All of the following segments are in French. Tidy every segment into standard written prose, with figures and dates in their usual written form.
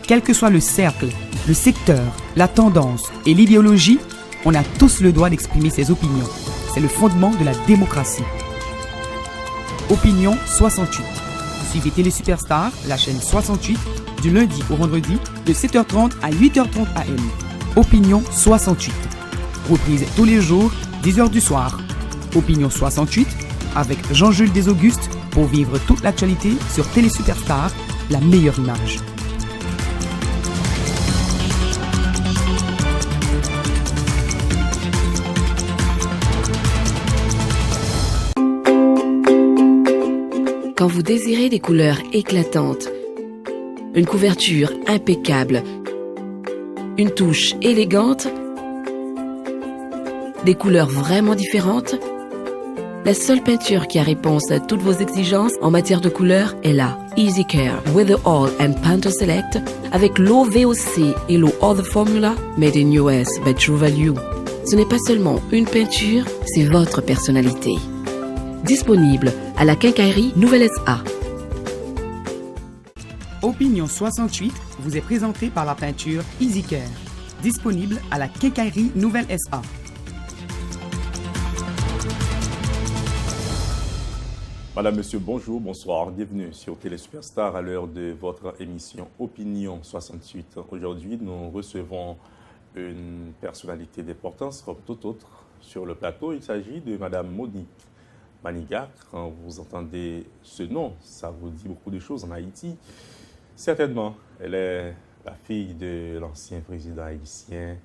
Quel que soit le cercle, le secteur, la tendance et l'idéologie, on a tous le droit d'exprimer ses opinions. C'est le fondement de la démocratie. Opinion 68. Suivez Télé Superstar, la chaîne 68, du lundi au vendredi, de 7h30 à 8h30 AM. Opinion 68. Reprise tous les jours, 10h du soir. Opinion 68, avec Jean-Jules Desaugustes, pour vivre toute l'actualité sur Télé Superstar, la meilleure image. Quand vous désirez des couleurs éclatantes, une couverture impeccable, une touche élégante, des couleurs vraiment différentes, la seule peinture qui a réponse à toutes vos exigences en matière de couleurs est là. Easy Care, Weather All and Panther Select, avec l'eau VOC et l'eau Other Formula, made in US by True Value. Ce n'est pas seulement une peinture, c'est votre personnalité. Disponible à la quincaillerie Nouvelle SA. Opinion 68 vous est présenté par la peinture Easy Care, disponible à la quincaillerie Nouvelle SA. Madame, Monsieur, bonjour, bonsoir, bienvenue sur Télé Superstar à l'heure de votre émission Opinion 68. Aujourd'hui, nous recevons une personnalité d'importance comme tout autre sur le plateau. Il s'agit de Madame Monique Maniga. Quand vous entendez ce nom, ça vous dit beaucoup de choses en Haïti. Certainement, elle est la fille de l'ancien président haïtien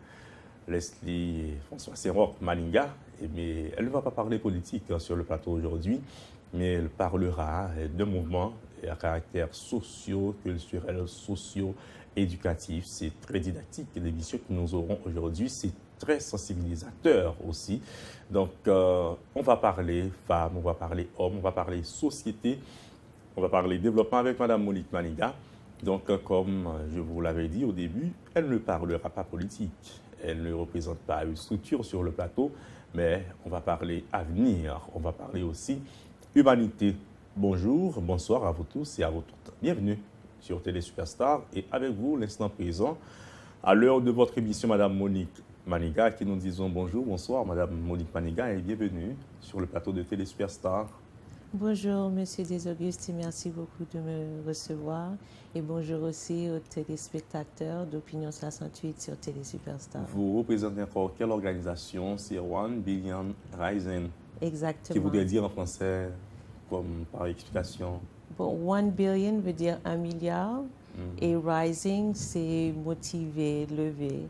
Leslie François Senghor Maniga. Mais elle ne va pas parler politique sur le plateau aujourd'hui, mais elle parlera de mouvements à caractère socio-culturel, socio-éducatif. C'est très didactique, l'émission que nous aurons aujourd'hui. C'est très sensibilisateur aussi. Donc, on va parler femmes, on va parler hommes, on va parler société, on va parler développement avec Mme Monique Maniga. Donc, comme je vous l'avais dit au début, elle ne parlera pas politique. Elle ne représente pas une structure sur le plateau, mais on va parler avenir, on va parler aussi humanité. Bonjour, bonsoir à vous tous et à vous toutes. Bienvenue sur Télé Superstar et avec vous, l'instant présent, à l'heure de votre émission, Mme Monique Maniga, qui nous disons bonjour, bonsoir, Mme Monique Maniga, et bienvenue sur le plateau de Télé Superstar. Bonjour, Monsieur Desaugustes, merci beaucoup de me recevoir. Et bonjour aussi aux téléspectateurs d'Opinion 68 sur Télé Superstar. Vous représentez encore quelle organisation? C'est One Billion Rising. Exactement. Qui voudrait dire en français, comme par explication? Bon, 1 billion veut dire 1 milliard. Et rising, c'est motiver, lever.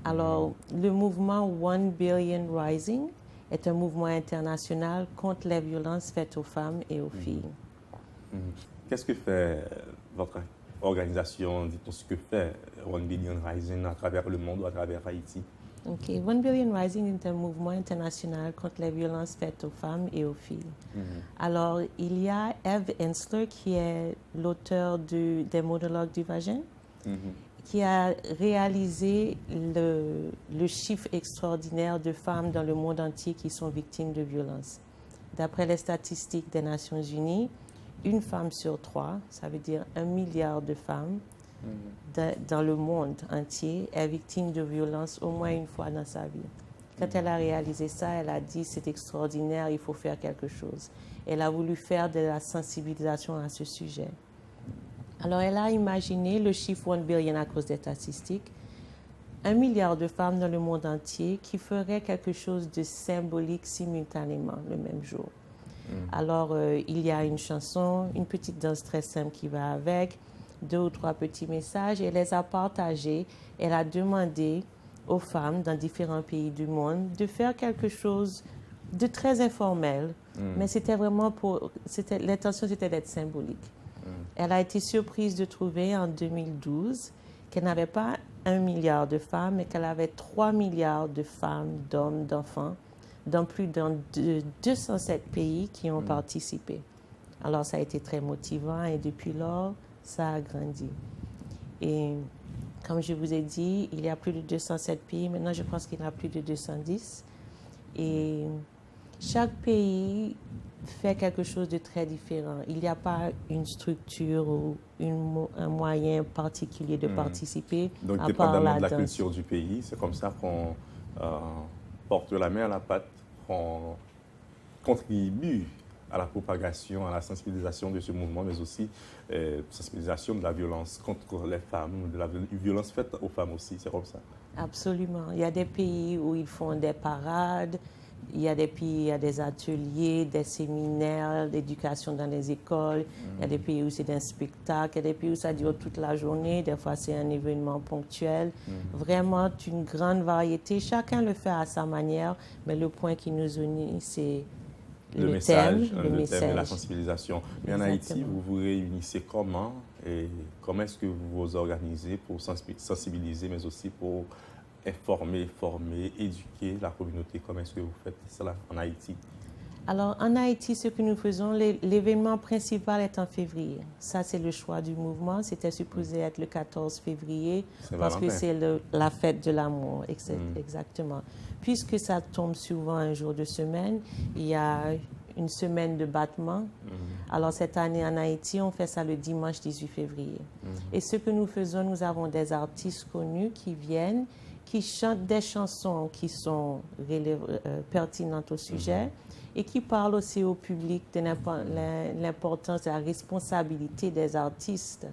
Alors, le mouvement 1 billion rising est un mouvement international contre les violences faites aux femmes et aux filles. Qu'est-ce que fait votre organisation? Dites-nous ce que fait 1 Billion Rising à travers le monde ou à travers Haïti. Ok, 1 Billion Rising est un mouvement international contre les violences faites aux femmes et aux filles. Alors, il y a Eve Ensler, qui est l'auteur des monologues du vagin, qui a réalisé le chiffre extraordinaire de femmes dans le monde entier qui sont victimes de violences. D'après les statistiques des Nations Unies, une femme sur 3, ça veut dire 1 milliard de femmes dans le monde entier, est victime de violences au moins une fois dans sa vie. Quand elle a réalisé ça, elle a dit c'est extraordinaire, il faut faire quelque chose. Elle a voulu faire de la sensibilisation à ce sujet. Alors, elle a imaginé le chiffre 1 billion à cause des statistiques, 1 milliard de femmes dans le monde entier qui feraient quelque chose de symbolique simultanément le même jour. Alors, il y a une chanson, une petite danse très simple qui va avec, 2 ou 3 petits messages, et elle les a partagés. Elle a demandé aux femmes dans différents pays du monde de faire quelque chose de très informel, mais c'était vraiment l'intention c'était d'être symbolique. Elle a été surprise de trouver en 2012 qu'elle n'avait pas 1 milliard de femmes, mais qu'elle avait 3 milliards de femmes, d'hommes, d'enfants, dans plus de 207 pays qui ont participé. Alors, ça a été très motivant et depuis lors, ça a grandi. Et comme je vous ai dit, il y a plus de 207 pays. Maintenant, je pense qu'il y en a plus de 210. Et chaque pays fait quelque chose de très différent. Il n'y a pas une structure ou un moyen particulier de participer, Donc, à part dépendamment la de la danse. culture du pays, c'est comme ça qu'on porte la main à la pâte, qu'on contribue à la propagation, à la sensibilisation de ce mouvement, mais aussi sensibilisation de la violence contre les femmes, de la violence faite aux femmes aussi, c'est comme ça. Absolument. Il y a des pays où ils font des parades, il y a des pays, il y a des ateliers, des séminaires d'éducation dans les écoles, il y a des pays où c'est un spectacle, il y a des pays où ça dure toute la journée, des fois c'est un événement ponctuel. Vraiment une grande variété. Chacun le fait à sa manière, mais le point qui nous unit, c'est le message, thème, le message. thème et la sensibilisation. Mais en Haïti, Exactement. vous vous réunissez comment et comment est-ce que vous vous organisez pour sensibiliser, mais aussi pour informer, former, éduquer la communauté? Comment est-ce que vous faites cela en Haïti? Alors, en Haïti, ce que nous faisons, l'événement principal est en février. Ça, c'est le choix du mouvement. C'était supposé être le 14 février parce que c'est la fête de l'amour, exactement. Puisque ça tombe souvent un jour de semaine, il y a une semaine de battement. Alors, cette année en Haïti, on fait ça le dimanche 18 février. Et ce que nous faisons, nous avons des artistes connus qui viennent, qui chantent des chansons qui sont pertinentes au sujet et qui parlent aussi au public de l'importance et la responsabilité des artistes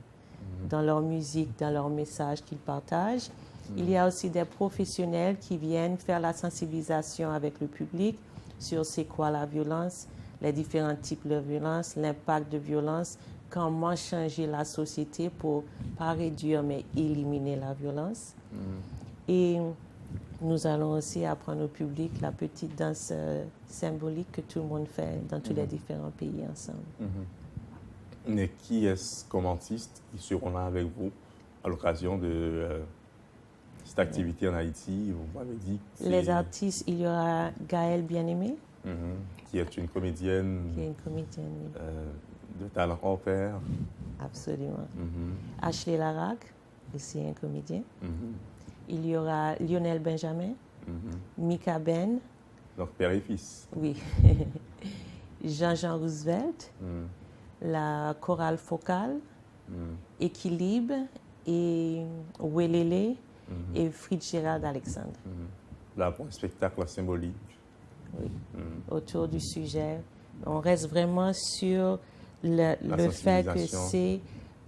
dans leur musique, dans leur message qu'ils partagent. Il y a aussi des professionnels qui viennent faire la sensibilisation avec le public sur c'est quoi la violence, les différents types de violence, l'impact de violence, comment changer la société pour pas réduire mais éliminer la violence. Et nous allons aussi apprendre au public la petite danse symbolique que tout le monde fait dans tous les différents pays ensemble. Mais qui est-ce comme artistes qui seront là avec vous à l'occasion de cette activité en Haïti? Vous m'avez dit. Les artistes, il y aura Gaëlle Bien-Aimé. Qui est une comédienne. Qui est une comédienne, oui. De talent hors pair. Absolument. Ashley Larac, aussi un comédien. Il y aura Lionel Benjamin, Mika Ben. Donc père et fils. Oui. Jean-Jean Roosevelt, la chorale focale, Équilibre et Welele et Fitzgerald Alexandre. Là, pour un spectacle symbolique. Oui, autour du sujet. On reste vraiment sur le fait que c'est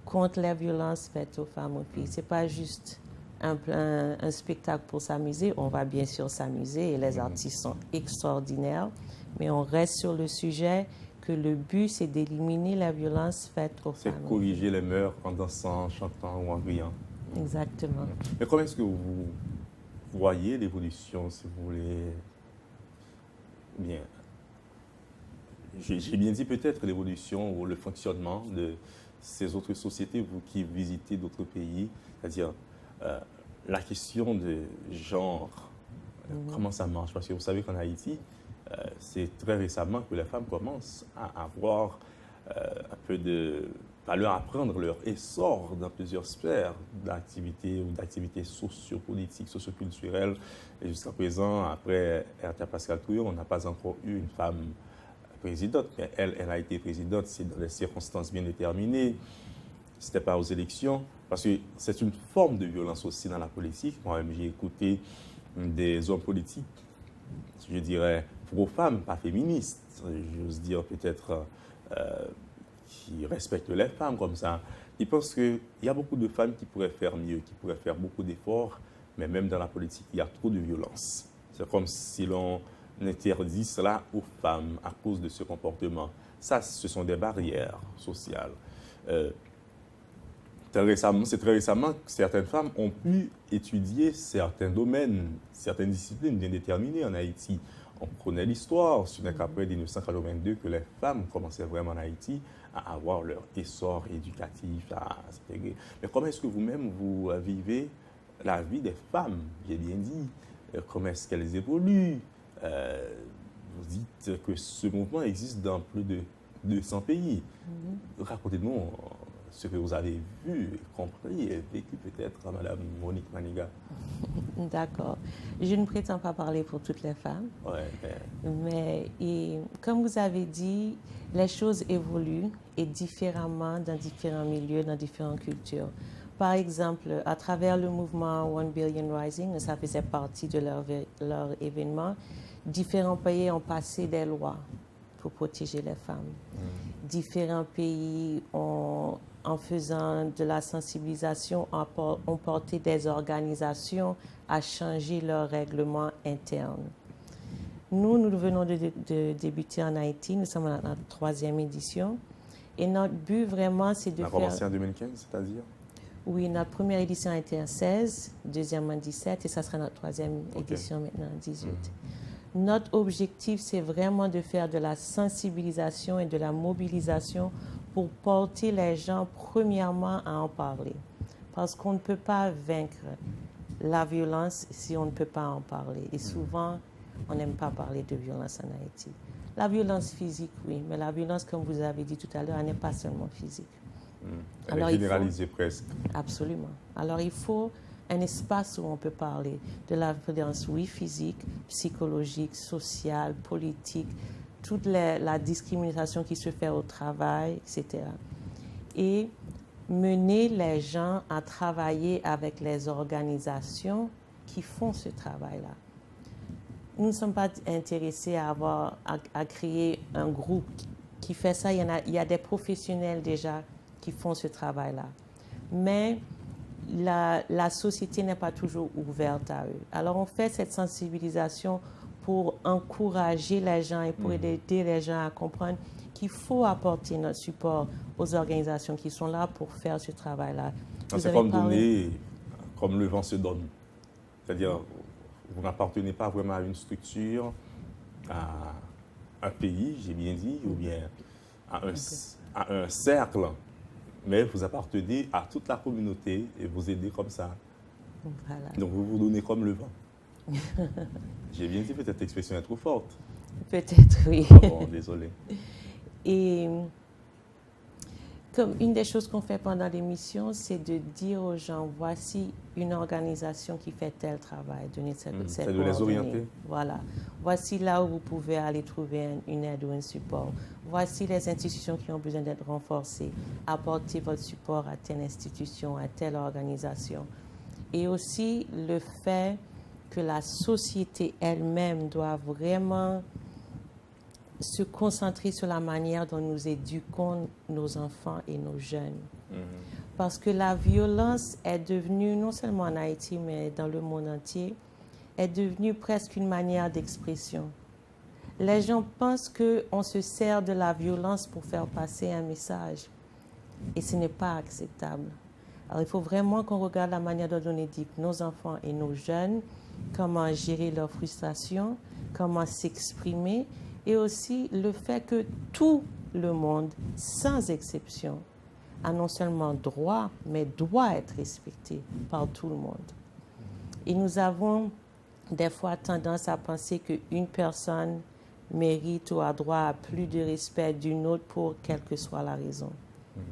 contre la violence faite aux femmes et aux filles. Ce n'est pas juste un spectacle pour s'amuser. On va bien sûr s'amuser et les artistes sont extraordinaires, mais on reste sur le sujet que le but, c'est d'éliminer la violence faite aux femmes. C'est corriger les mœurs en dansant, en chantant ou en riant. Exactement. Mais comment est-ce que vous voyez l'évolution, si vous voulez? Bien, j'ai bien dit peut-être l'évolution ou le fonctionnement de ces autres sociétés, vous qui visitez d'autres pays, c'est-à-dire la question de genre, comment ça marche? Parce que vous savez qu'en Haïti, c'est très récemment que les femmes commencent à avoir un peu à leur apprendre leur essor dans plusieurs sphères d'activités ou d'activités sociopolitiques, socioculturelles. Et jusqu'à présent, après Erta Pascal Touillon, on n'a pas encore eu une femme présidente, mais elle a été présidente, c'est dans des circonstances bien déterminées. Ce n'était pas aux élections, parce que c'est une forme de violence aussi dans la politique. Moi-même, j'ai écouté des hommes politiques, je dirais, pro-femmes, pas féministes, j'ose dire peut-être qui respectent les femmes comme ça. Ils pensent qu'il y a beaucoup de femmes qui pourraient faire mieux, qui pourraient faire beaucoup d'efforts, mais même dans la politique, il y a trop de violence. C'est comme si l'on interdit cela aux femmes à cause de ce comportement. Ça, ce sont des barrières sociales. C'est très récemment que certaines femmes ont pu étudier certains domaines, certaines disciplines bien déterminées en Haïti. On connaît l'histoire, ce n'est qu'après 1982 que les femmes commençaient vraiment en Haïti à avoir leur essor éducatif, à s'intégrer. Mais comment est-ce que vous-même, vous vivez la vie des femmes, j'ai bien dit? Comment est-ce qu'elles évoluent? Vous dites que ce mouvement existe dans plus de 200 pays. Racontez-nous ce que vous avez vu, compris et vécu peut-être à Mme Monique Maniga. D'accord. Je ne prétends pas parler pour toutes les femmes. Ouais, Mais comme vous avez dit, les choses évoluent et différemment dans différents milieux, dans différentes cultures. Par exemple, à travers le mouvement One Billion Rising, ça faisait partie de leur événement, différents pays ont passé des lois pour protéger les femmes. Différents pays ont, en faisant de la sensibilisation, ont porté des organisations à changer leurs règlements internes. Nous venons de débuter en Haïti, nous sommes à notre 3e édition. Et notre but vraiment, c'est de faire... On a commencé en 2015, c'est-à-dire? Oui, notre première édition a été en 16, deuxième en 17, et ça sera notre 3e édition maintenant en 18. Notre objectif, c'est vraiment de faire de la sensibilisation et de la mobilisation pour porter les gens, premièrement, à en parler. Parce qu'on ne peut pas vaincre la violence si on ne peut pas en parler. Et souvent, on n'aime pas parler de violence en Haïti. La violence physique, oui, mais la violence, comme vous avez dit tout à l'heure, elle n'est pas seulement physique. Elle est généralisée presque. Absolument. Alors, il faut un espace où on peut parler de la violence, oui, physique, psychologique, sociale, politique, toute la discrimination qui se fait au travail, etc. Et mener les gens à travailler avec les organisations qui font ce travail-là. Nous ne sommes pas intéressés à créer un groupe qui fait ça. Il y a des professionnels déjà qui font ce travail-là. Mais la société n'est pas toujours ouverte à eux. Alors, on fait cette sensibilisation pour encourager les gens et pour aider les gens à comprendre qu'il faut apporter notre support aux organisations qui sont là pour faire ce travail-là. C'est comme donner, comme le vent se donne. C'est-à-dire, vous n'appartenez pas vraiment à une structure, à un pays, j'ai bien dit, ou bien à un cercle. Mais vous appartenez à toute la communauté et vous aidez comme ça. Voilà. Donc vous vous donnez comme le vent. J'ai bien dit, peut-être l'expression est trop forte. Peut-être, oui. Bon, désolé. Et comme une des choses qu'on fait pendant l'émission, c'est de dire aux gens, voici une organisation qui fait tel travail, donner cette C'est de les orienter. Voilà. Voici là où vous pouvez aller trouver une aide ou un support. Voici les institutions qui ont besoin d'être renforcées. Apportez votre support à telle institution, à telle organisation. Et aussi le fait que la société elle-même doit vraiment se concentrer sur la manière dont nous éduquons nos enfants et nos jeunes. Parce que la violence est devenue, non seulement en Haïti, mais dans le monde entier, est devenue presque une manière d'expression. Les gens pensent qu'on se sert de la violence pour faire passer un message. Et ce n'est pas acceptable. Alors, il faut vraiment qu'on regarde la manière dont on éduque nos enfants et nos jeunes, comment gérer leur frustration, comment s'exprimer, et aussi le fait que tout le monde, sans exception, a non seulement droit, mais doit être respecté par tout le monde. Et nous avons des fois tendance à penser qu'une personne mérite ou a droit à plus de respect d'une autre pour quelle que soit la raison.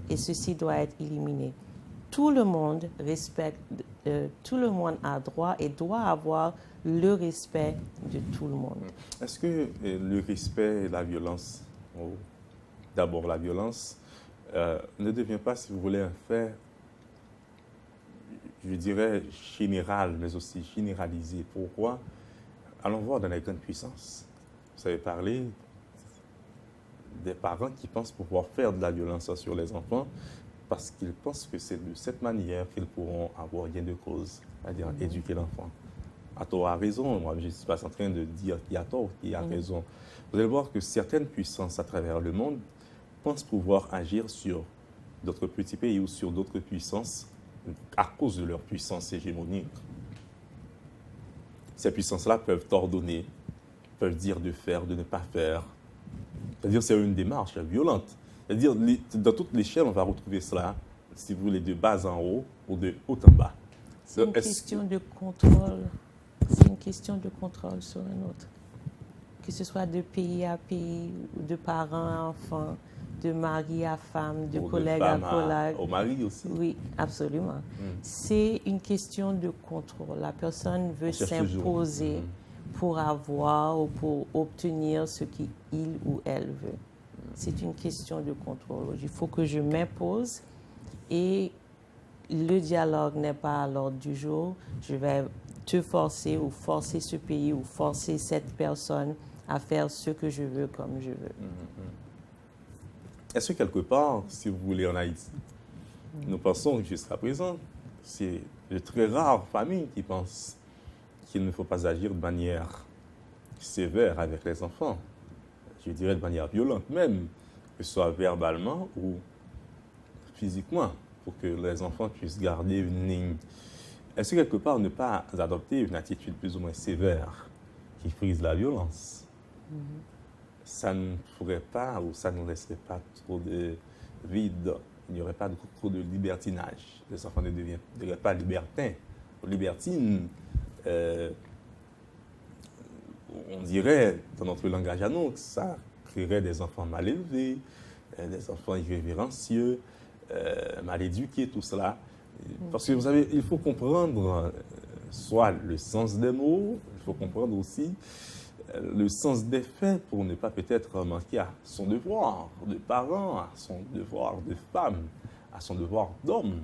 Et ceci doit être éliminé. Tout le monde respecte, tout le monde a droit et doit avoir le respect de tout le monde. Est-ce que le respect et la violence, d'abord la violence, ne devient pas, si vous voulez, un fait, je dirais, général, mais aussi généralisé? Pourquoi? Allons voir dans les grandes puissances. Vous avez parlé des parents qui pensent pouvoir faire de la violence sur les enfants parce qu'ils pensent que c'est de cette manière qu'ils pourront avoir gain de cause, c'est-à-dire éduquer l'enfant. À tort, à raison, moi je ne suis pas en train de dire qui a tort, qui a raison. Vous allez voir que certaines puissances à travers le monde pensent pouvoir agir sur d'autres petits pays ou sur d'autres puissances à cause de leur puissance hégémonique. Ces puissances-là peuvent ordonner, peuvent dire de faire, de ne pas faire. C'est-à-dire c'est une démarche violente. C'est-à-dire dans toute l'échelle, on va retrouver cela, si vous voulez, de bas en haut ou de haut en bas. C'est une question de contrôle. C'est une question de contrôle sur un autre. Que ce soit de pays à pays, ou de parents à enfants, de mari à femme, de Ou collègue à femme collègue. au mari aussi. Oui, absolument. C'est une question de contrôle. La personne veut On cherche toujours. s'imposer pour avoir ou pour obtenir ce qu'il ou elle veut. C'est une question de contrôle. Il faut que je m'impose et le dialogue n'est pas à l'ordre du jour. Je vais te forcer ou forcer ce pays ou forcer cette personne à faire ce que je veux comme je veux. Est-ce que quelque part, si vous voulez, en Haïti, nous pensons que jusqu'à présent, c'est de très rares familles qui pensent qu'il ne faut pas agir de manière sévère avec les enfants. Je dirais de manière violente même, que ce soit verbalement ou physiquement, pour que les enfants puissent garder une ligne. Est-ce que quelque part ne pas adopter une attitude plus ou moins sévère qui frise la violence, ça ne pourrait pas ou ça ne laisserait pas trop de vide, il n'y aurait pas trop de libertinage. Les enfants ne deviendraient pas libertins ou libertines. On dirait, dans notre langage à nous, que ça créerait des enfants mal élevés, des enfants irrévérencieux, mal éduqués, tout cela. Parce que vous savez, il faut comprendre soit le sens des mots, il faut comprendre aussi le sens des faits pour ne pas peut-être manquer à son devoir de parent, à son devoir de femme, à son devoir d'homme,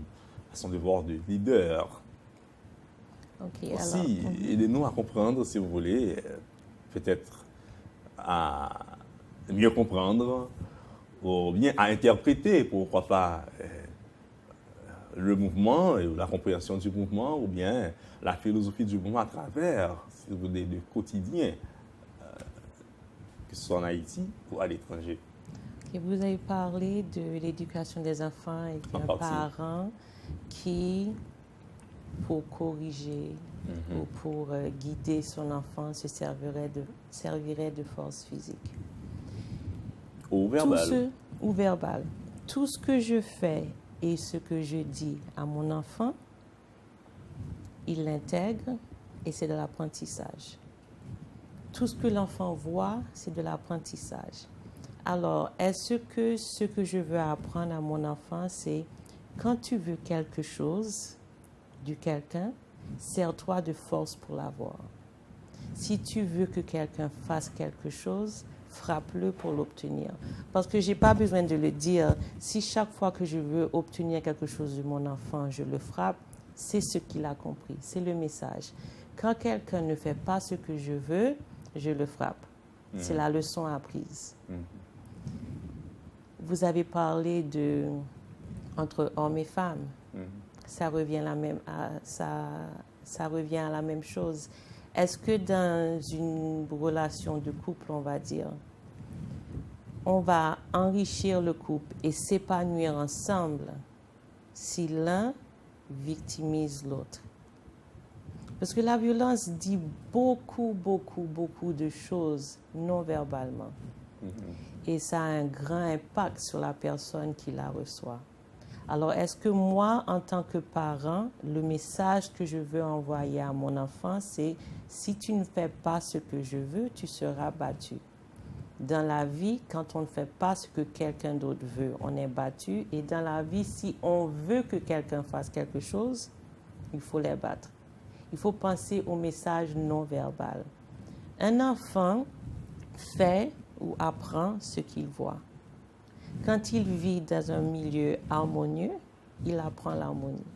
à son devoir de leader. Okay, aussi, aidez-nous à comprendre, si vous voulez, peut-être à mieux comprendre ou bien à interpréter, pourquoi pas, le mouvement et la compréhension du mouvement ou bien la philosophie du mouvement à travers, si vous voulez, le quotidien, que ce soit en Haïti ou à l'étranger. Okay, vous avez parlé de l'éducation des enfants et d'un parent qui, pour corriger ou pour guider son enfant, se servirait de force physique. Ou verbal. Ou verbal. Tout ce que je fais et ce que je dis à mon enfant, il l'intègre et c'est de l'apprentissage. Tout ce que l'enfant voit, c'est de l'apprentissage. Alors, est-ce que ce que je veux apprendre à mon enfant, c'est quand tu veux quelque chose de quelqu'un, sers-toi de force pour l'avoir. Si tu veux que quelqu'un fasse quelque chose, frappe-le pour l'obtenir. Parce que je n'ai pas besoin de le dire. Si chaque fois que je veux obtenir quelque chose de mon enfant, je le frappe, c'est ce qu'il a compris, c'est le message. Quand quelqu'un ne fait pas ce que je veux, je le frappe. C'est la leçon apprise. Vous avez parlé de entre hommes et femmes. Ça revient à la même chose. Est-ce que dans une relation de couple, on va dire, on va enrichir le couple et s'épanouir ensemble si l'un victimise l'autre? Parce que la violence dit beaucoup de choses non verbalement. Et ça a un grand impact sur la personne qui la reçoit. Alors, est-ce que moi, en tant que parent, le message que je veux envoyer à mon enfant, c'est « si tu ne fais pas ce que je veux, tu seras battu ». Dans la vie, quand on ne fait pas ce que quelqu'un d'autre veut, on est battu. Et dans la vie, si on veut que quelqu'un fasse quelque chose, il faut les battre. Il faut penser au message non verbal. Un enfant fait ou apprend ce qu'il voit. Quand il vit dans un milieu harmonieux, il apprend l'harmonie.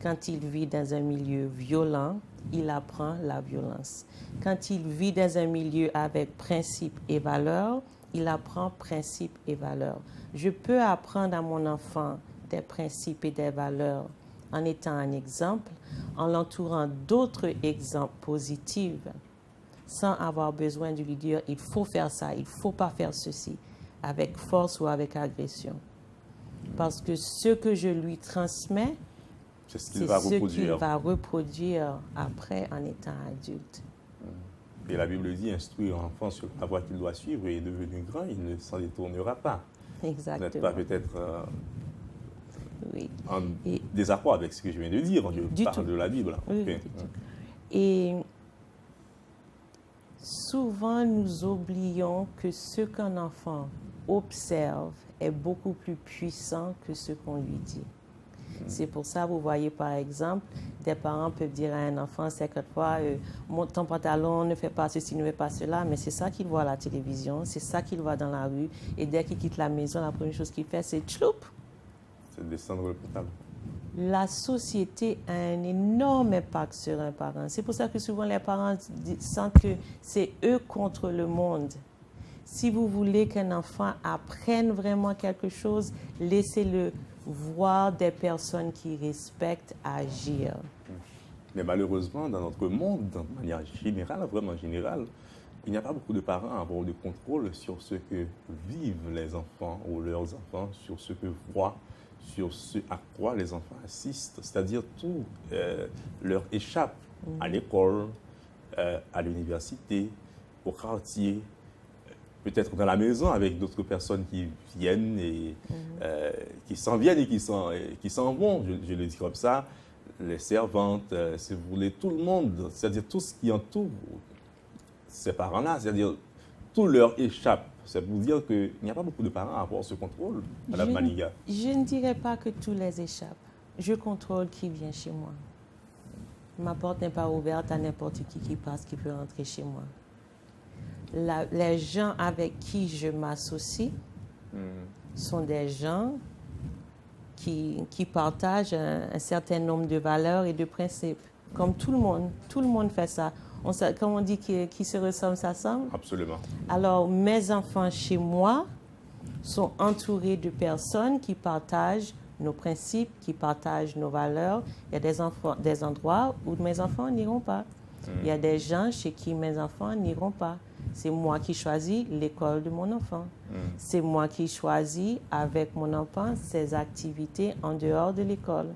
Quand il vit dans un milieu violent, il apprend la violence. Quand il vit dans un milieu avec principes et valeurs, il apprend principes et valeurs. Je peux apprendre à mon enfant des principes et des valeurs en étant un exemple, en l'entourant d'autres exemples positifs, sans avoir besoin de lui dire « il faut faire ça, il ne faut pas faire ceci », avec force ou avec agression. Parce que ce que je lui transmets, c'est ce qu'il va reproduire après en étant adulte. Et la Bible dit, instruire l'enfant sur la voie qu'il doit suivre et devenu grand, il ne s'en détournera pas. Exactement. Vous n'êtes pas peut-être en désaccord avec ce que je viens de dire. Je parle de la Bible. Oui, okay. Et souvent, nous oublions que ce qu'un enfant observe est beaucoup plus puissant que ce qu'on lui dit. C'est pour ça, vous voyez par exemple, des parents peuvent dire à un enfant 50 fois monte ton pantalon, ne fais pas ceci, ne fais pas cela, mais c'est ça qu'il voit à la télévision, c'est ça qu'il voit dans la rue, et dès qu'il quitte la maison, la première chose qu'il fait, c'est tchloup. C'est descendre le pantalon. La société a un énorme impact sur un parent. C'est pour ça que souvent les parents sentent que c'est eux contre le monde. Si vous voulez qu'un enfant apprenne vraiment quelque chose, laissez-le voir des personnes qui respectent agir. Mais malheureusement, dans notre monde, de manière générale, vraiment générale, il n'y a pas beaucoup de parents à avoir de contrôle sur ce que vivent les enfants ou leurs enfants, sur ce que voient, sur ce à quoi les enfants assistent. C'est-à-dire tout leur échappe à l'école, à l'université, au quartier, peut-être dans la maison avec d'autres personnes qui viennent et qui s'en viennent et qui s'en vont, je le dis comme ça, les servantes, si vous voulez, tout le monde, c'est-à-dire tout ce qui entoure ces parents-là, c'est-à-dire tout leur échappe. C'est pour dire qu'il n'y a pas beaucoup de parents à avoir ce contrôle, Mme Maniga. Je ne dirais pas que tout les échappe. Je contrôle qui vient chez moi. Ma porte n'est pas ouverte à n'importe qui passe, qui peut rentrer chez moi. Les gens avec qui je m'associe sont des gens qui partagent un certain nombre de valeurs et de principes. Comme tout le monde fait ça. Comme on dit, qui se ressemble, s'assemble. Absolument. Alors, mes enfants chez moi sont entourés de personnes qui partagent nos principes, qui partagent nos valeurs. Il y a des endroits où mes enfants n'iront pas. Il y a des gens chez qui mes enfants n'iront pas. C'est moi qui choisis l'école de mon enfant. C'est moi qui choisis avec mon enfant ses activités en dehors de l'école.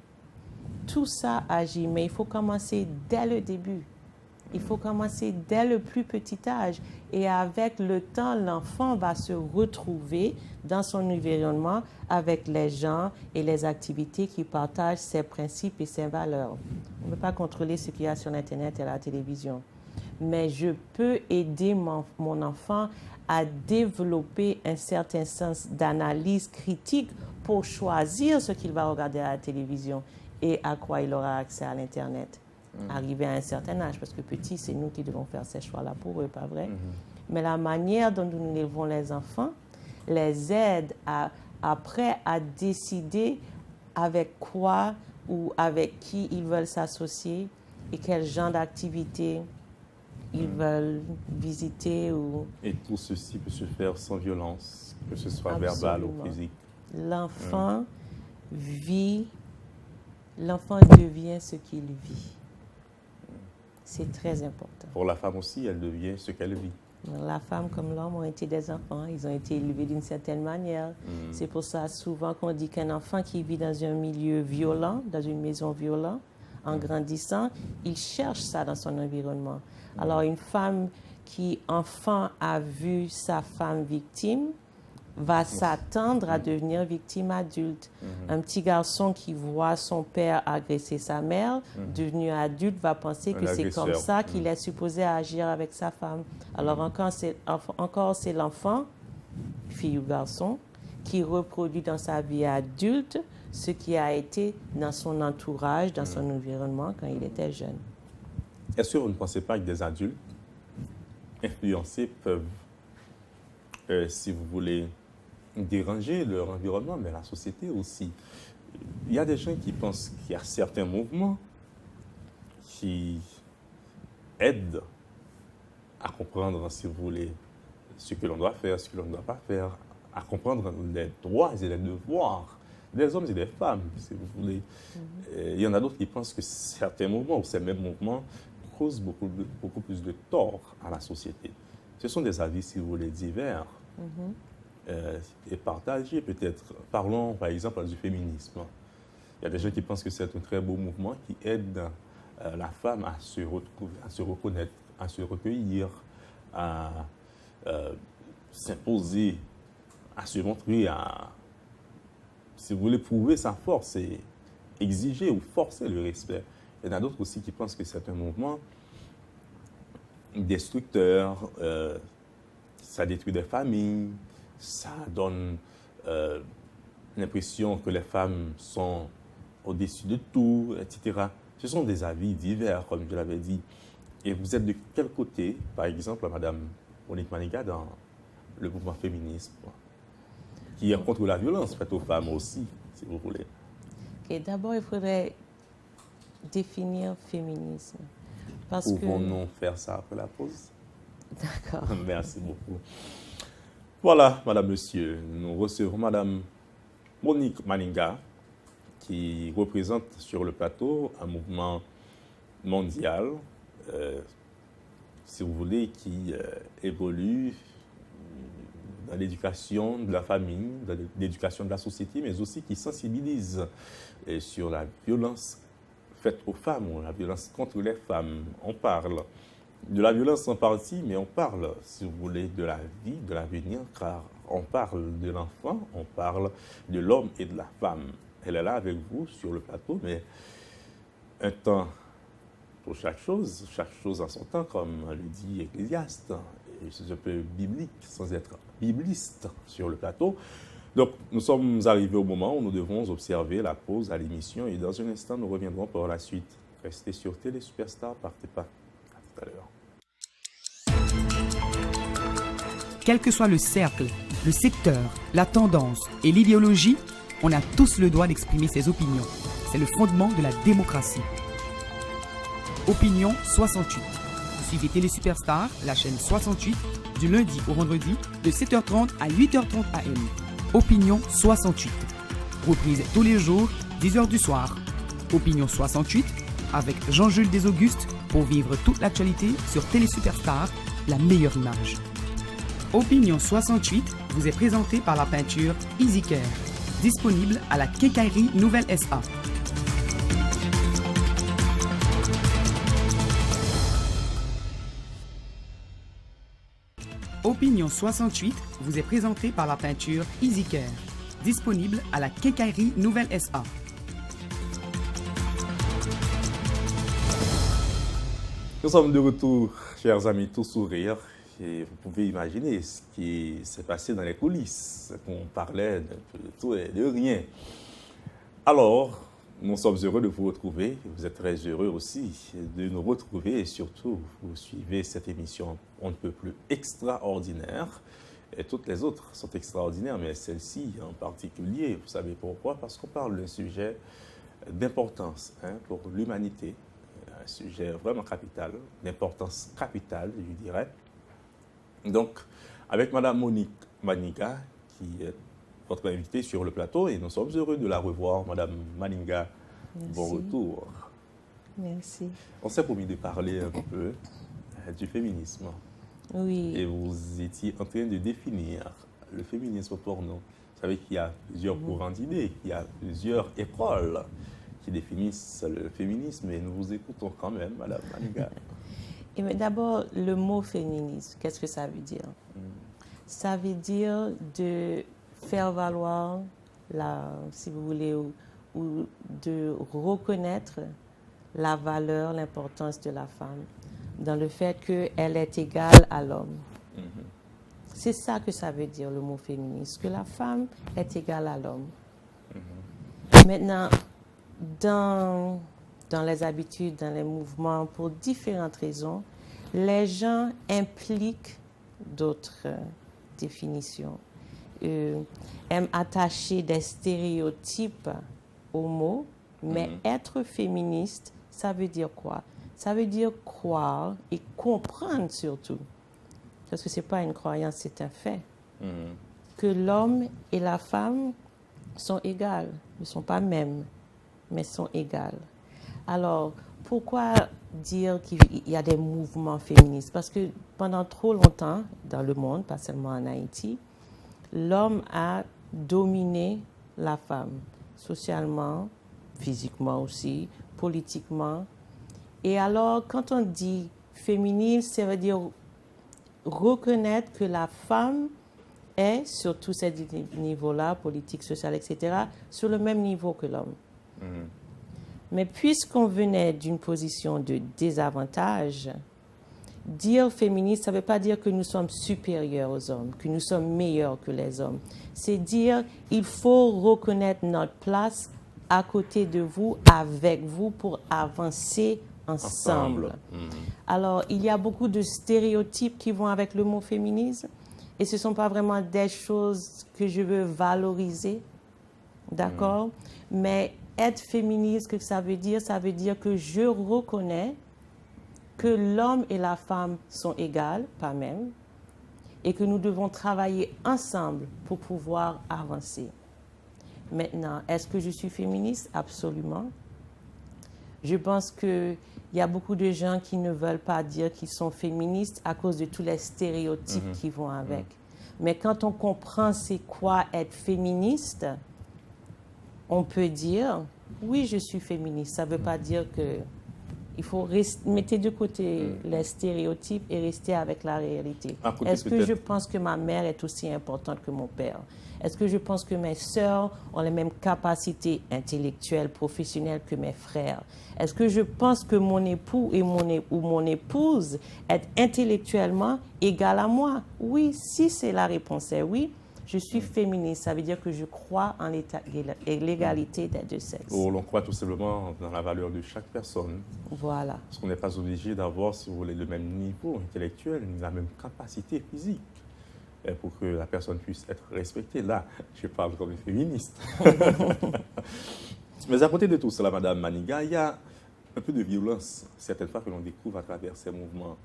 Tout ça agit, mais il faut commencer dès le début. Il faut commencer dès le plus petit âge. Et avec le temps, l'enfant va se retrouver dans son environnement avec les gens et les activités qui partagent ses principes et ses valeurs. On ne peut pas contrôler ce qu'il y a sur Internet et à la télévision. Mais je peux aider mon enfant à développer un certain sens d'analyse critique pour choisir ce qu'il va regarder à la télévision et à quoi il aura accès à l'Internet. Arrivé à un certain âge, parce que petit, c'est nous qui devons faire ces choix-là pour eux, pas vrai? Mais la manière dont nous élevons les enfants les aide après à décider avec quoi ou avec qui ils veulent s'associer et quel genre d'activité ils veulent visiter. Et tout ceci peut se faire sans violence, que ce soit Absolument. verbal ou physique. L'enfant l'enfant devient ce qu'il vit. C'est très important. Pour la femme aussi, elle devient ce qu'elle vit. La femme comme l'homme ont été des enfants, ils ont été élevés d'une certaine manière. C'est pour ça souvent qu'on dit qu'un enfant qui vit dans un milieu violent, dans une maison violente, en grandissant, il cherche ça dans son environnement. Alors une femme qui, enfant, a vu sa femme victime, va s'attendre à devenir victime adulte. Un petit garçon qui voit son père agresser sa mère, devenu adulte, va penser que c'est comme ça qu'il est supposé agir avec sa femme. Alors encore c'est l'enfant, fille ou garçon, qui reproduit dans sa vie adulte ce qui a été dans son entourage, dans son environnement quand il était jeune. Est-ce que vous ne pensez pas que des adultes influencés peuvent, si vous voulez, déranger leur environnement, mais la société aussi? Il y a des gens qui pensent qu'il y a certains mouvements qui aident à comprendre, si vous voulez, ce que l'on doit faire, ce que l'on ne doit pas faire, à comprendre les droits et les devoirs des hommes et des femmes, si vous voulez. Il y en a d'autres qui pensent que certains mouvements ou ces mêmes mouvements causent beaucoup plus de tort à la société. Ce sont des avis, si vous voulez, divers. Et partagés peut-être. Parlons par exemple du féminisme. Il y a des gens qui pensent que c'est un très beau mouvement qui aide la femme à se retrouver, à se reconnaître, à se recueillir, à s'imposer, à se montrer, à, si vous voulez, prouver sa force et exiger ou forcer le respect. Il y en a d'autres aussi qui pensent que c'est un mouvement destructeur, ça détruit des familles, ça donne l'impression que les femmes sont au-dessus de tout, etc. Ce sont des avis divers, comme je l'avais dit. Et vous êtes de quel côté, par exemple, Madame Monique Maniga, dans le mouvement féminisme, qui est contre la violence faite aux femmes aussi, si vous voulez? Et d'abord, il faudrait définir féminisme. Pouvons-nous faire ça après la pause? D'accord. Merci beaucoup. Voilà, Madame, Monsieur, nous recevons Madame Monique Maniga, qui représente sur le plateau un mouvement mondial, si vous voulez, qui évolue dans l'éducation de la famille, dans l'éducation de la société, mais aussi qui sensibilise sur la violence faite aux femmes, ou la violence contre les femmes. On parle de la violence en partie, mais on parle, si vous voulez, de la vie, de l'avenir, car on parle de l'enfant, on parle de l'homme et de la femme. Elle est là avec vous sur le plateau, mais un temps pour chaque chose en son temps, comme le dit Ecclésiaste, et c'est un peu biblique, sans être bibliste sur le plateau. Donc, nous sommes arrivés au moment où nous devons observer la pause à l'émission, et dans un instant, nous reviendrons par la suite. Restez sur Télé Superstar, partez pas. À tout à l'heure. Quel que soit le cercle, le secteur, la tendance et l'idéologie, on a tous le droit d'exprimer ses opinions. C'est le fondement de la démocratie. Opinion 68. Suivez Télé Superstar, la chaîne 68, du lundi au vendredi, de 7h30 à 8h30 AM. Opinion 68. Reprise tous les jours, 10h du soir. Opinion 68, avec Jean-Jules Desaugustes, pour vivre toute l'actualité sur Télé Superstar, la meilleure image. Opinion 68 vous est présenté par la peinture Easy Care, disponible à la Quincaillerie Nouvelle SA. Opinion 68 vous est présenté par la peinture Easy Care, disponible à la Quincaillerie Nouvelle SA. Nous sommes de retour, chers amis, tout sourire. Et vous pouvez imaginer ce qui s'est passé dans les coulisses, qu'on parlait de tout et de rien. Alors, nous sommes heureux de vous retrouver. Vous êtes très heureux aussi de nous retrouver et surtout, vous suivez cette émission on ne peut plus extraordinaire. Et toutes les autres sont extraordinaires, mais celle-ci en particulier, vous savez pourquoi? Parce qu'on parle d'un sujet d'importance pour l'humanité, un sujet vraiment capital, d'importance capitale, je dirais. Donc, avec Madame Monique Maniga, qui est votre invitée sur le plateau, et nous sommes heureux de la revoir, Madame Maniga. Merci. Bon retour. Merci. On s'est promis de parler un peu du féminisme. Oui. Et vous étiez en train de définir le féminisme pour nous. Vous savez qu'il y a plusieurs courants d'idées, qu'il y a plusieurs écoles qui définissent le féminisme, et nous vous écoutons quand même, Madame Maniga. Et d'abord, le mot féminisme, qu'est-ce que ça veut dire? Ça veut dire de faire valoir, si vous voulez, ou de reconnaître la valeur, l'importance de la femme, dans le fait qu'elle est égale à l'homme. C'est ça que ça veut dire, le mot féministe, que la femme est égale à l'homme. Maintenant, dans les habitudes, dans les mouvements, pour différentes raisons, les gens impliquent d'autres définitions, aiment attacher des stéréotypes aux mots, mais être féministe, ça veut dire quoi? Ça veut dire croire et comprendre surtout, parce que ce n'est pas une croyance, c'est un fait, que l'homme et la femme sont égales, ne sont pas mêmes, mais sont égales. Alors, pourquoi dire qu'il y a des mouvements féministes? Parce que pendant trop longtemps, dans le monde, pas seulement en Haïti, l'homme a dominé la femme, socialement, physiquement aussi, politiquement. Et alors, quand on dit féministe, ça veut dire reconnaître que la femme est, sur tous ces niveaux-là, politique, social, etc., sur le même niveau que l'homme. Mais puisqu'on venait d'une position de désavantage, dire féministe, ça ne veut pas dire que nous sommes supérieurs aux hommes, que nous sommes meilleurs que les hommes. C'est dire il faut reconnaître notre place à côté de vous, avec vous, pour avancer ensemble. Alors, il y a beaucoup de stéréotypes qui vont avec le mot féminisme et ce ne sont pas vraiment des choses que je veux valoriser, d'accord? Mais être féministe, que ça veut dire que je reconnais que l'homme et la femme sont égales, pas même, et que nous devons travailler ensemble pour pouvoir avancer. Maintenant, est-ce que je suis féministe? Absolument. Je pense qu'il y a beaucoup de gens qui ne veulent pas dire qu'ils sont féministes à cause de tous les stéréotypes qui vont avec. Mais quand on comprend c'est quoi être féministe, on peut dire, oui, je suis féministe. Ça ne veut pas dire que... Il faut mettre de côté les stéréotypes et rester avec la réalité. Est-ce que je pense que ma mère est aussi importante que mon père? Est-ce que je pense que mes sœurs ont les mêmes capacités intellectuelles, professionnelles que mes frères? Est-ce que je pense que mon époux ou mon épouse est intellectuellement égal à moi? Oui, si c'est la réponse est oui, je suis féministe. Ça veut dire que je crois en l'égalité des deux sexes. Ou l'on croit tout simplement dans la valeur de chaque personne. Voilà. Parce qu'on n'est pas obligé d'avoir, si vous voulez, le même niveau intellectuel, ni la même capacité physique pour que la personne puisse être respectée. Là, je parle comme une féministe. Mais à côté de tout cela, Madame Maniga, il y a un peu de violence, certaines fois, que l'on découvre à travers ces mouvements.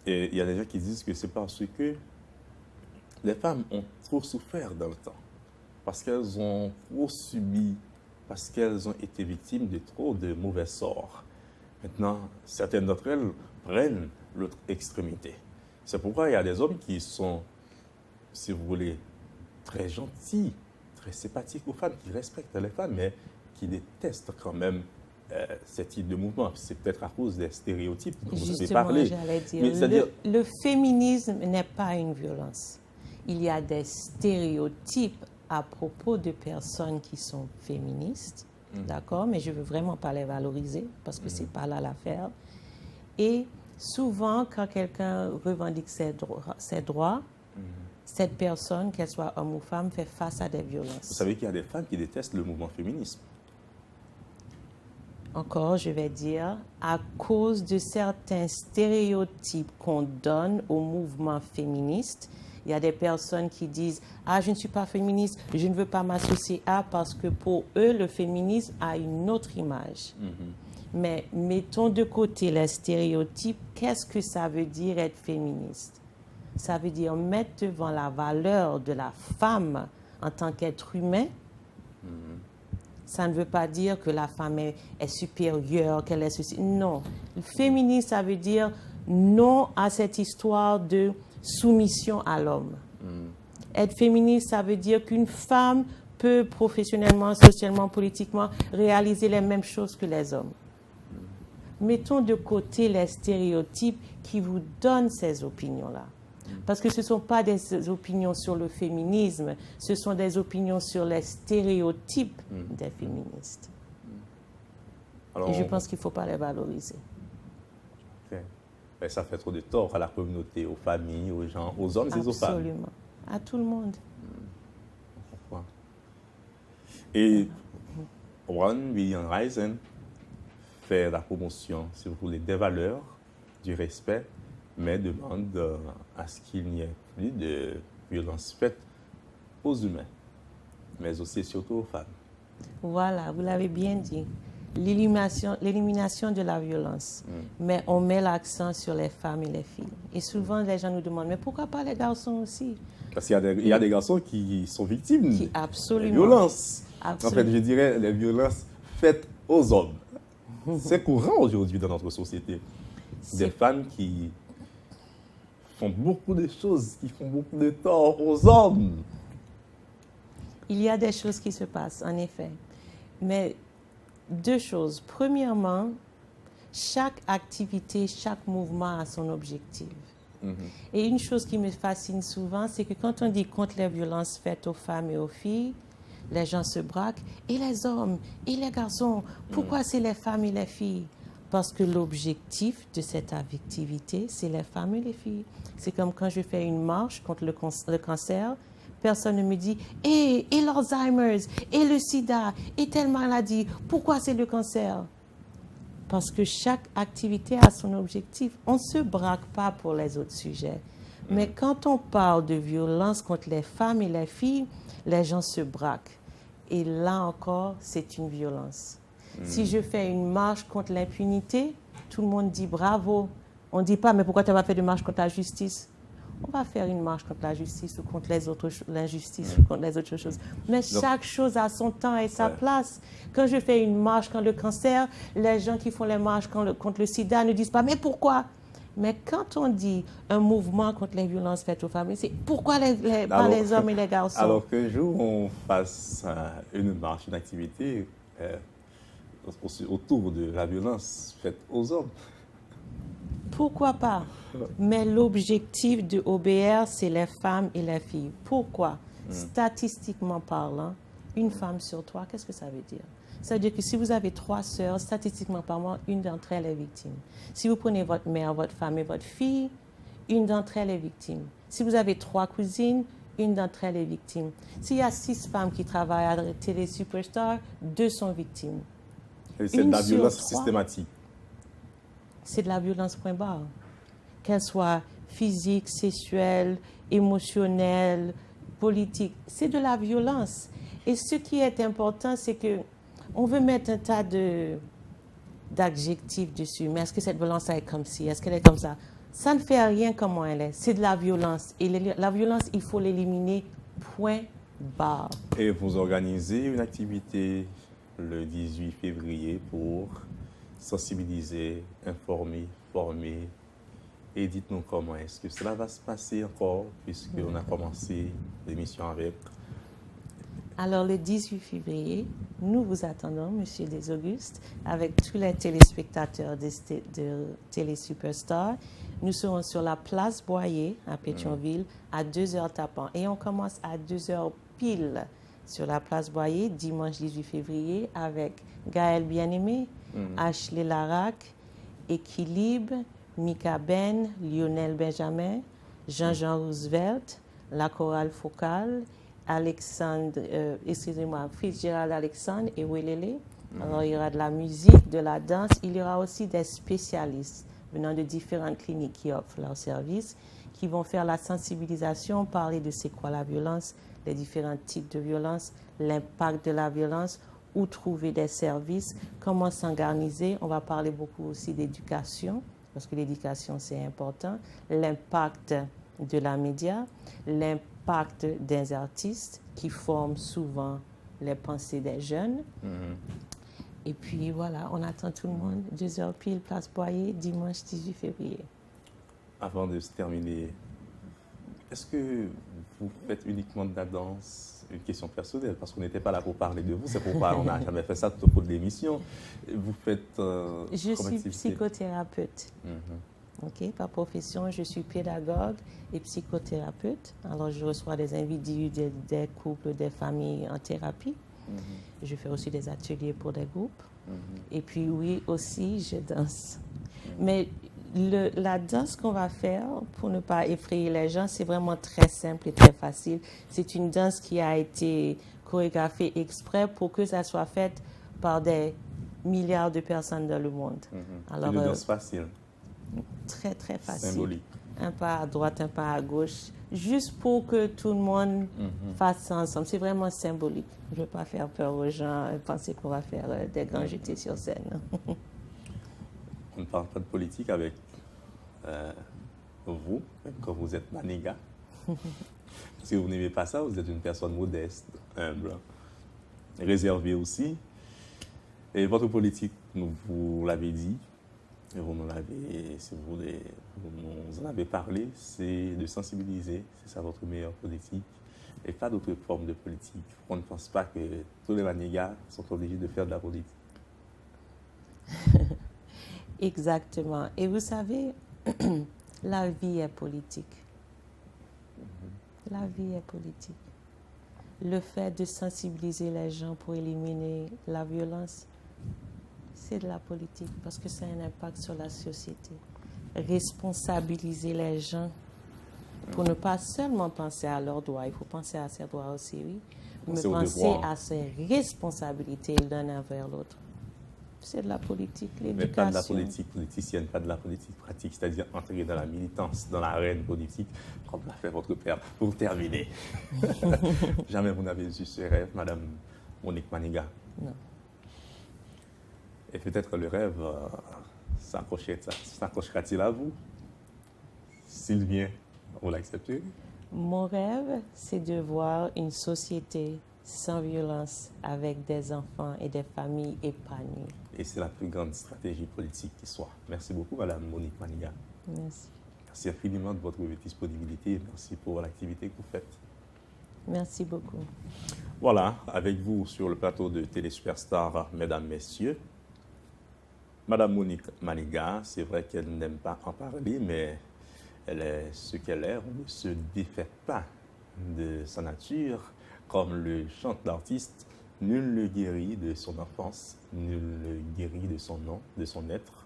Et il y a des gens qui disent que c'est parce que les femmes ont trop souffert dans le temps, parce qu'elles ont trop subi, parce qu'elles ont été victimes de trop de mauvais sorts. Maintenant, certaines d'entre elles prennent l'autre extrémité. C'est pourquoi il y a des hommes qui sont, si vous voulez, très gentils, très sympathiques aux femmes, qui respectent les femmes, mais qui détestent quand même ce type de mouvement. C'est peut-être à cause des stéréotypes dont vous avez parlé. J'allais dire, le féminisme n'est pas une violence. Il y a des stéréotypes à propos de personnes qui sont féministes, d'accord, mais je ne veux vraiment pas les valoriser parce que ce n'est pas là l'affaire. Et souvent, quand quelqu'un revendique ses droits, cette personne, qu'elle soit homme ou femme, fait face à des violences. Vous savez qu'il y a des femmes qui détestent le mouvement féminisme. Encore, je vais dire, à cause de certains stéréotypes qu'on donne au mouvement féministe. Il y a des personnes qui disent « Ah, je ne suis pas féministe, je ne veux pas m'associer à » parce que pour eux, le féminisme a une autre image. Mais mettons de côté les stéréotypes. Qu'est-ce que ça veut dire être féministe? Ça veut dire mettre devant la valeur de la femme en tant qu'être humain. Ça ne veut pas dire que la femme est supérieure, qu'elle est ceci. Non. Le féminisme, ça veut dire non à cette histoire de soumission à l'homme. Être féministe, ça veut dire qu'une femme peut professionnellement, socialement, politiquement réaliser les mêmes choses que les hommes. Mettons de côté les stéréotypes qui vous donnent ces opinions-là. Parce que ce ne sont pas des opinions sur le féminisme, ce sont des opinions sur les stéréotypes des féministes. Alors, et je pense qu'il ne faut pas les valoriser. Mais ça fait trop de tort à la communauté, aux familles, aux gens, aux hommes et aux femmes. Absolument. À tout le monde. Pourquoi? Et Ron William Reisen fait la promotion, si vous voulez, des valeurs, du respect, mais demande à ce qu'il n'y ait plus de violence faite aux humains, mais aussi surtout aux femmes. Voilà, vous l'avez bien dit. L'élimination de la violence. Mais on met l'accent sur les femmes et les filles. Et souvent, les gens nous demandent, mais pourquoi pas les garçons aussi? Parce qu'il y a des garçons qui sont victimes de violences. Absolument. En fait, je dirais les violences faites aux hommes. C'est courant aujourd'hui dans notre société. Des femmes qui font beaucoup de choses, qui font beaucoup de tort aux hommes. Il y a des choses qui se passent, en effet. Mais deux choses. Premièrement, chaque activité, chaque mouvement a son objectif. Et une chose qui me fascine souvent, c'est que quand on dit contre les violences faites aux femmes et aux filles, les gens se braquent. Et les hommes, et les garçons, pourquoi c'est les femmes et les filles? Parce que l'objectif de cette activité, c'est les femmes et les filles. C'est comme quand je fais une marche contre le cancer, personne ne me dit « et l'Alzheimer's, et le sida, et telle maladie, pourquoi c'est le cancer ?» Parce que chaque activité a son objectif. On ne se braque pas pour les autres sujets. Mais quand on parle de violence contre les femmes et les filles, les gens se braquent. Et là encore, c'est une violence. Si je fais une marche contre l'impunité, tout le monde dit bravo. On ne dit pas, mais pourquoi tu n'as pas fait de marche contre la justice? On va faire une marche contre la justice ou contre l'injustice ou contre les autres choses. Mais chaque chose a son temps et sa place. Quand je fais une marche contre le cancer, les gens qui font les marches contre le sida ne disent pas, mais pourquoi? Mais quand on dit un mouvement contre les violences faites aux femmes, c'est pourquoi pas les hommes et les garçons? Alors qu'un jour, on fasse une marche, une activité autour de la violence faite aux hommes. Pourquoi pas? Mais l'objectif de OBR, c'est les femmes et les filles. Pourquoi? Statistiquement parlant, une femme sur 3, qu'est-ce que ça veut dire? Ça veut dire que si vous avez 3 sœurs, statistiquement parlant, une d'entre elles est victime. Si vous prenez votre mère, votre femme et votre fille, une d'entre elles est victime. Si vous avez 3 cousines, une d'entre elles est victime. S'il y a 6 femmes qui travaillent à la télé Superstar, 2 sont victimes. C'est de la violence systématique. C'est de la violence point barre. Qu'elle soit physique, sexuelle, émotionnelle, politique, c'est de la violence. Et ce qui est important, c'est que on veut mettre un tas d'adjectifs dessus. Mais est-ce que cette violence est comme ci? Est-ce qu'elle est comme ça? Ça ne fait rien comment elle est. C'est de la violence. Et la violence, il faut l'éliminer, point barre. Et vous organisez une activité le 18 février pour sensibiliser, informer, former. Et dites-nous comment est-ce que cela va se passer encore, puisqu'on a commencé l'émission avec. Alors, le 18 février, nous vous attendons, Monsieur Desaugustes, avec tous les téléspectateurs de Télé Superstar. Nous serons sur la place Boyer à Pétionville à 2h tapant. Et on commence à 2h pile sur la place Boyer, dimanche 18 février, avec Gaël Bien-Aimé, Ashley Larac, Équilibre, Mika Ben, Lionel Benjamin, Jean-Jean Roosevelt, la chorale focale, Fitzgerald Alexandre et Welele. Alors, il y aura de la musique, de la danse. Il y aura aussi des spécialistes venant de différentes cliniques qui offrent leurs services, qui vont faire la sensibilisation, parler de c'est quoi la violence, les différents types de violence, l'impact de la violence, où trouver des services, comment s'organiser. On va parler beaucoup aussi d'éducation, parce que l'éducation, c'est important. L'impact de la média, l'impact des artistes qui forment souvent les pensées des jeunes. Et puis voilà, on attend tout le monde. 2h pile, place Boyer, dimanche 18 février. Avant de se terminer, est-ce que vous faites uniquement de la danse? Une question personnelle, parce qu'on n'était pas là pour parler de vous, c'est pourquoi on n'a jamais fait ça tout au cours de l'émission. Vous faites... je suis psychothérapeute. Ok, par profession, je suis pédagogue et psychothérapeute. Alors, je reçois des individus, des couples, des familles en thérapie. Je fais aussi des ateliers pour des groupes. Et puis, oui, aussi, je danse. Mais la danse qu'on va faire, pour ne pas effrayer les gens, c'est vraiment très simple et très facile. C'est une danse qui a été chorégraphiée exprès pour que ça soit fait par des milliards de personnes dans le monde. Alors, une danse facile. Très, très facile. Symbolique. Un pas à droite, un pas à gauche, juste pour que tout le monde fasse ça ensemble. C'est vraiment symbolique. Je ne veux pas faire peur aux gens et penser qu'on va faire des grands jetés sur scène. On ne parle pas de politique avec vous, quand vous êtes maniga. Parce que vous n'aimez pas ça, vous êtes une personne modeste, humble, réservée aussi. Et votre politique, vous l'avez dit, et vous nous en avez parlé, c'est de sensibiliser, c'est ça votre meilleure politique, et pas d'autres formes de politique. On ne pense pas que tous les manigas sont obligés de faire de la politique. Exactement. Et vous savez, la vie est politique. La vie est politique. Le fait de sensibiliser les gens pour éliminer la violence, C'est de la politique parce que ça a un impact sur la société. Responsabiliser les gens pour ne pas seulement penser à leurs droits, il faut penser à ses droits aussi, oui, mais penser à ses responsabilités l'un envers l'autre. C'est de la politique, l'éducation. Mais pas de la politique politicienne, pas de la politique pratique, c'est-à-dire entrer dans la militance, dans l'arène politique, comme l'a fait votre père. Pour terminer, jamais vous n'avez eu ce rêve, Madame Monique Maniga? Non. Et peut-être le rêve s'accrochera-t-il à vous? S'il vient, vous l'acceptez? Mon rêve, c'est de voir une société sans violence, avec des enfants et des familles épanouies. Et c'est la plus grande stratégie politique qui soit. Merci beaucoup, Madame Monique Maniga. Merci. Merci infiniment de votre disponibilité et merci pour l'activité que vous faites. Merci beaucoup. Voilà, avec vous sur le plateau de Télé Superstar, mesdames, messieurs, Madame Monique Maniga, c'est vrai qu'elle n'aime pas en parler, mais elle est ce qu'elle est. On ne se défait pas de sa nature. Comme le chante l'artiste, nul ne guérit de son enfance, nul ne guérit de son nom, de son être,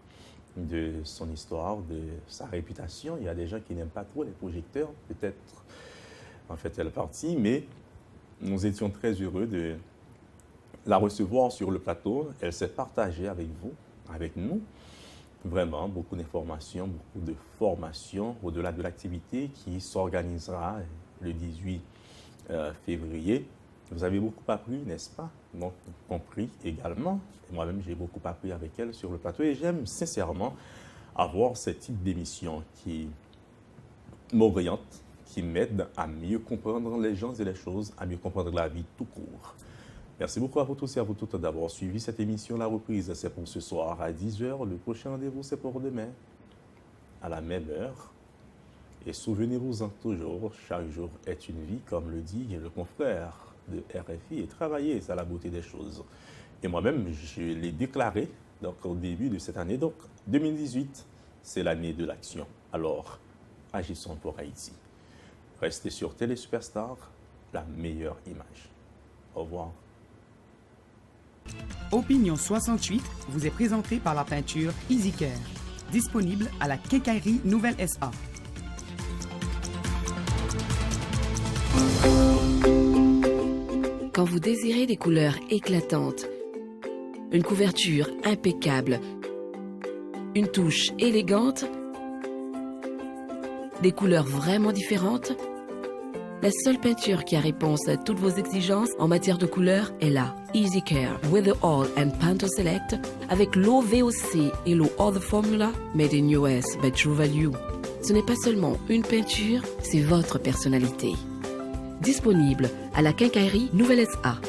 de son histoire, de sa réputation. Il y a des gens qui n'aiment pas trop les projecteurs, peut-être en fait elle est partie, mais nous étions très heureux de la recevoir sur le plateau. Elle s'est partagée avec vous, avec nous, vraiment beaucoup d'informations, beaucoup de formations au-delà de l'activité qui s'organisera le 18 février. Vous avez beaucoup appris, n'est-ce pas? Donc, compris également. Et moi-même, j'ai beaucoup appris avec elle sur le plateau et j'aime sincèrement avoir ce type d'émission qui m'oriente, qui m'aide à mieux comprendre les gens et les choses, à mieux comprendre la vie tout court. Merci beaucoup à vous tous et à vous toutes d'avoir suivi cette émission. La reprise, c'est pour ce soir à 10h. Le prochain rendez-vous, c'est pour demain, à la même heure. Et souvenez-vous-en toujours, chaque jour est une vie, comme le dit le confrère de RFI, et travailler, c'est la beauté des choses. Et moi-même, je l'ai déclaré donc, au début de cette année. Donc, 2018, c'est l'année de l'action. Alors, agissons pour Haïti. Restez sur Télé Superstar, la meilleure image. Au revoir. Opinion 68 vous est présenté par la peinture Easy Care, disponible à la Quincaillerie Nouvelle SA. Quand vous désirez des couleurs éclatantes, une couverture impeccable, une touche élégante, des couleurs vraiment différentes, la seule peinture qui a réponse à toutes vos exigences en matière de couleurs est là. Easy Care, Weather All and Panto Select avec l'eau VOC et l'eau Other Formula made in US by True Value. Ce n'est pas seulement une peinture, c'est votre personnalité. Disponible à la Quincaillerie Nouvelle SA.